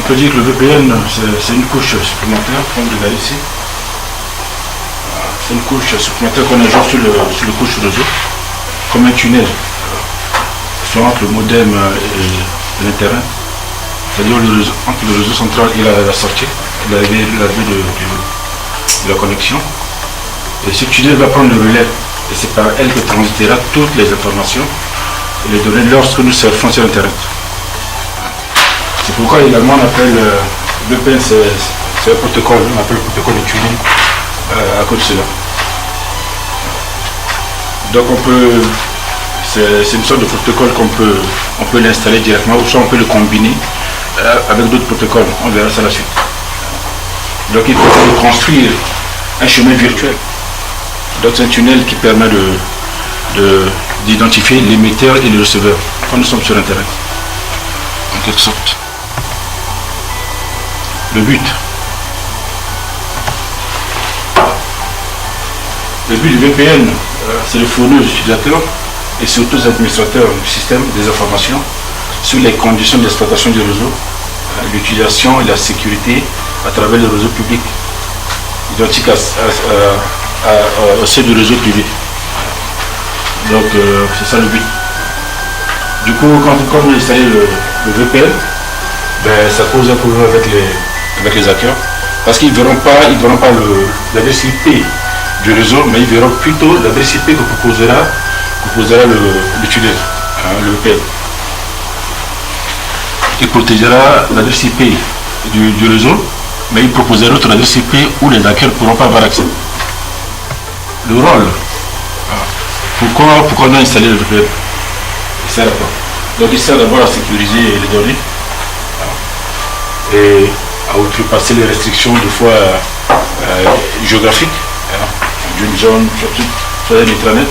peut dire que le VPN, c'est une couche supplémentaire, comme vous regardez ici. C'est une couche supplémentaire qu'on ajoute sur le couche réseau, comme un tunnel, soit entre le modem et l'Internet, c'est-à-dire entre le réseau central et la sortie, l'arrivée de la connexion. Et ce tunnel va prendre le relais, et c'est par elle que transitera toutes les informations et les données lorsque nous surfons sur Internet. C'est pourquoi également on appelle VPN, c'est un protocole, on appelle le protocole de tuning à cause de cela. Donc c'est une sorte de protocole on peut l'installer directement ou soit on peut le combiner avec d'autres protocoles, on verra ça la suite. Donc il faut construire un chemin virtuel. Donc c'est un tunnel qui permet d'identifier l'émetteur et le receveur quand nous sommes sur Internet, en quelque sorte. Le but du VPN, c'est de fournir aux utilisateurs et surtout aux administrateurs du système des informations sur les conditions d'exploitation du réseau, l'utilisation et la sécurité à travers le réseau public, identique à ceux du réseau privé. Donc c'est ça le but. Du coup, quand on installe le VPN, ça pose un problème avec les hackers, parce qu'ils ne verront pas l'adresse IP du réseau, mais ils verront plutôt l'adresse IP que proposera le tunnel, le VPN. Il protégera l'adresse IP du réseau, mais il proposera autre adresse IP où les hackers ne pourront pas avoir accès. Le rôle. Pourquoi on a installé le VPN? Il sert à quoi? Donc il sert d'abord à sécuriser les données et à outrepasser les restrictions des fois géographiques d'une zone, sur l'intranet,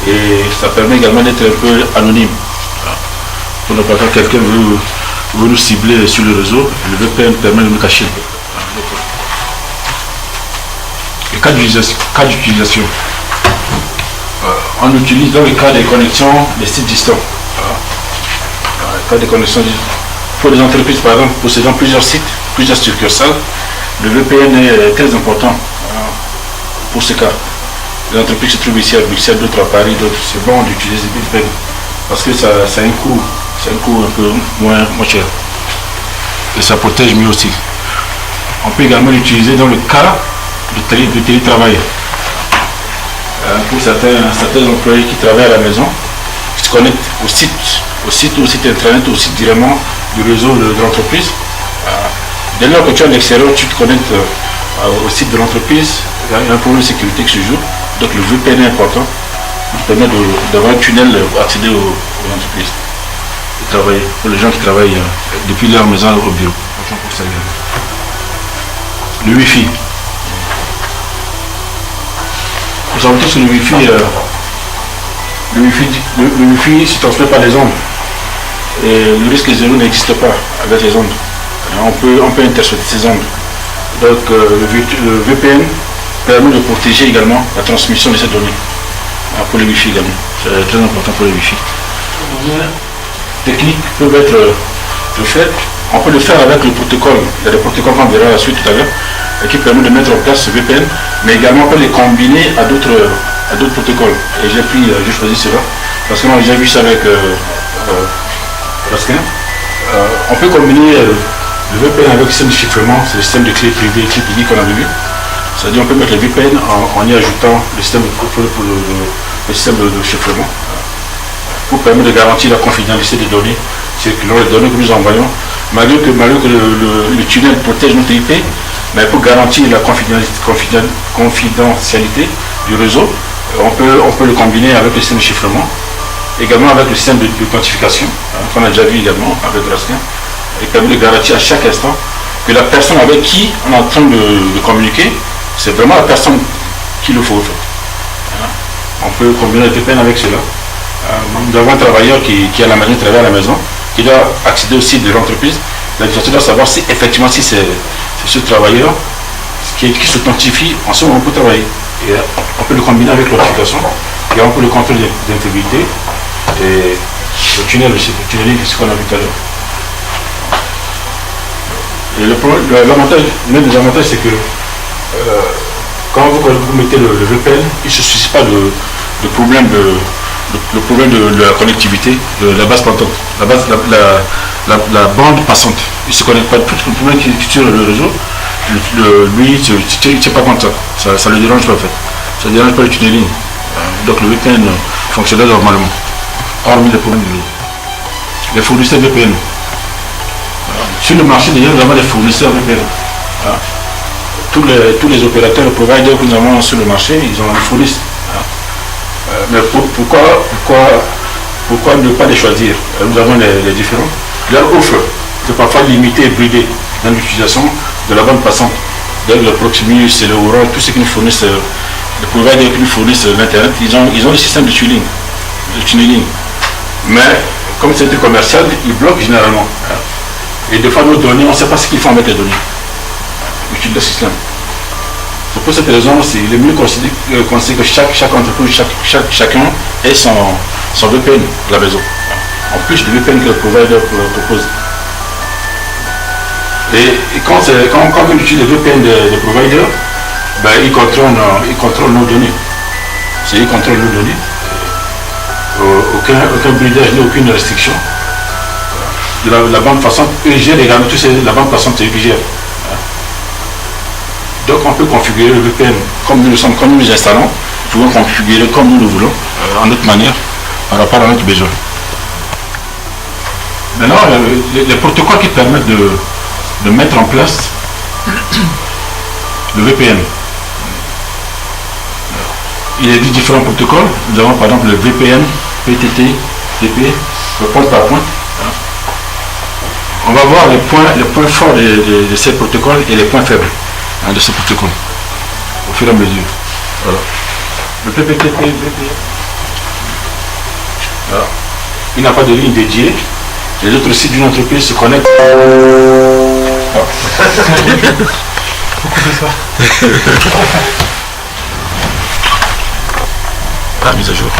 et ça permet également d'être un peu anonyme. Pour ne pas quand quelqu'un veut nous cibler sur le réseau, le VPN permet de nous cacher. Les cas d'utilisation. On utilise dans le cas des connexions des sites distants. Le cas des connexions pour les entreprises, par exemple, possédant plusieurs sites, plusieurs succursales, le VPN est très important pour ce cas. Les entreprises se trouvent ici à Bruxelles, d'autres à Paris, d'autres. C'est bon d'utiliser le VPN parce que ça a un coût un peu moins cher. Et ça protège mieux aussi. On peut également l'utiliser dans le cas de télétravail. Pour certains employés qui travaillent à la maison, qui se connectent au site internet, au site directement du réseau de l'entreprise. Dès lors que tu es à l'extérieur, tu te connectes au site de l'entreprise, il y a un problème de sécurité qui se joue. Donc le VPN est important. Il permet d'avoir un tunnel pour accéder aux entreprises. Pour les gens qui travaillent depuis leur maison au bureau. Le Wi-Fi. Vous savez tous que le Wi-Fi se transmet par les ondes. Et le risque zéro n'existe pas avec les ondes. On peut intercepter ces ondes. Donc le VPN permet de protéger également la transmission de ces données. Pour le Wi-Fi également. C'est très important pour le Wi-Fi. Techniques peuvent être faites. On peut le faire avec le protocole. Il y a des protocoles qu'on verra à la suite tout à l'heure qui permettent de mettre en place ce VPN, mais également on peut les combiner à d'autres protocoles. Et j'ai choisi cela parce que moi j'ai vu ça avec Raskin. On peut combiner le VPN avec le système de chiffrement, c'est le système de clé privée et clé publique qu'on avait vu. C'est-à-dire on peut mettre le VPN en y ajoutant le système de chiffrement pour permettre de garantir la confidentialité des données, circulant les données que nous envoyons, malgré que le tunnel protège notre IP, mais pour garantir la confidentialité du réseau, on peut le combiner avec le système de chiffrement, également avec le système d'authentification, qu'on a déjà vu également avec Raskin, et permet de garantir à chaque instant que la personne avec qui on est en train de communiquer, c'est vraiment la personne qu'il le faut. On peut combiner le VPN avec cela. Nous avons un travailleur qui a la maison, travaille à la maison, qui doit accéder au site de l'entreprise. L'administrateur doit savoir si effectivement si c'est ce travailleur qui s'authentifie, en ce moment on peut travailler. Et on peut le combiner avec l'authentification et on peut le contrôle d'intégrité et le tunnel aussi, le tunneling, c'est ce qu'on a vu tout à l'heure. Et l'avantage, l'un des avantages, c'est que quand vous mettez le VPN, il ne se suscite pas le problème le problème de la connectivité, de la base passante, la bande passante. Il ne se connecte pas. Tout le problème qui tire le réseau, lui, tu ne tiens pas compte de ça. Ça ne le dérange pas en fait. Ça ne dérange pas le tunneling. Donc le VPN fonctionnait normalement. Hormis les problèmes les fournisseurs VPN. Sur le marché, d'ailleurs, nous avons des fournisseurs VPN. Tous les opérateurs, les providers que nous avons sur le marché, ils ont des fournisseurs. Mais pourquoi ne pas les choisir? Nous avons les différents. Leur offre est parfois limitée et bridée dans l'utilisation de la bande passante. Donc le Proximus, c'est le Orange, tous ceux qui nous fournissent, les providers qui nous fournissent l'Internet, ils ont le système de tunneling. Mais comme c'est du commercial, ils bloquent généralement. Et des fois nos données, on ne sait pas ce qu'ils font avec les données. Ils utilisent le système. C'est pour cette raison, il est mieux considérer que chaque entreprise, chacun ait son VPN à la maison. En plus du VPN que le provider propose. Et quand on utilise le VPN de provider, ben, il contrôle nos données. Il contrôle nos données. Aucun bridage, aucune restriction. La bande passante, eux gèrent également, la bande passante, c'est eux qui gèrent. Donc on peut configurer le VPN comme nous les installons, nous pouvons configurer comme nous le voulons, en notre manière, par rapport à notre besoin. Maintenant, les protocoles qui permettent de mettre en place le VPN. Il y a différents protocoles. Nous avons par exemple le VPN, PTT, TP, le point par point. On va voir les points forts de ces protocoles et les points faibles de ce protocole au fur et à mesure. Voilà. Le PPTP, voilà. Il n'a pas de ligne dédiée. Les autres sites d'une entreprise se connectent. Ah, mise à jour.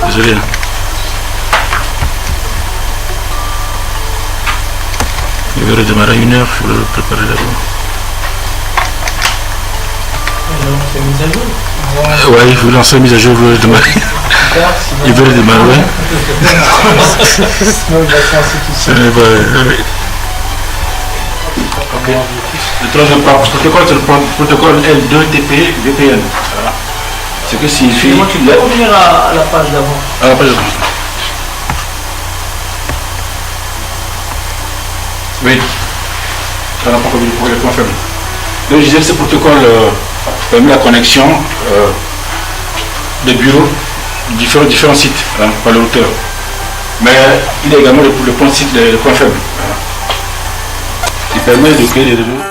Désolé. Il va redémarrer à 1h, il faut le préparer d'abord. C'est mise à jour? Ouais, il faut lancer la mise à jour, il veut redémarrer. Il veut redémarrer, ouais. Sinon, il va se lancer tout seul. Ok. Le troisième protocole, c'est le protocole L2TP VPN. Voilà. Ce que signifie. Tu peux revenir à la page d'avant. À la page d'avant. Oui, ça n'a pas commis pour les points faibles. Donc je disais que ce protocole permet la connexion des bureaux, différents sites par le routeur. Mais il y a également le point faible. Il permet de créer des réseaux.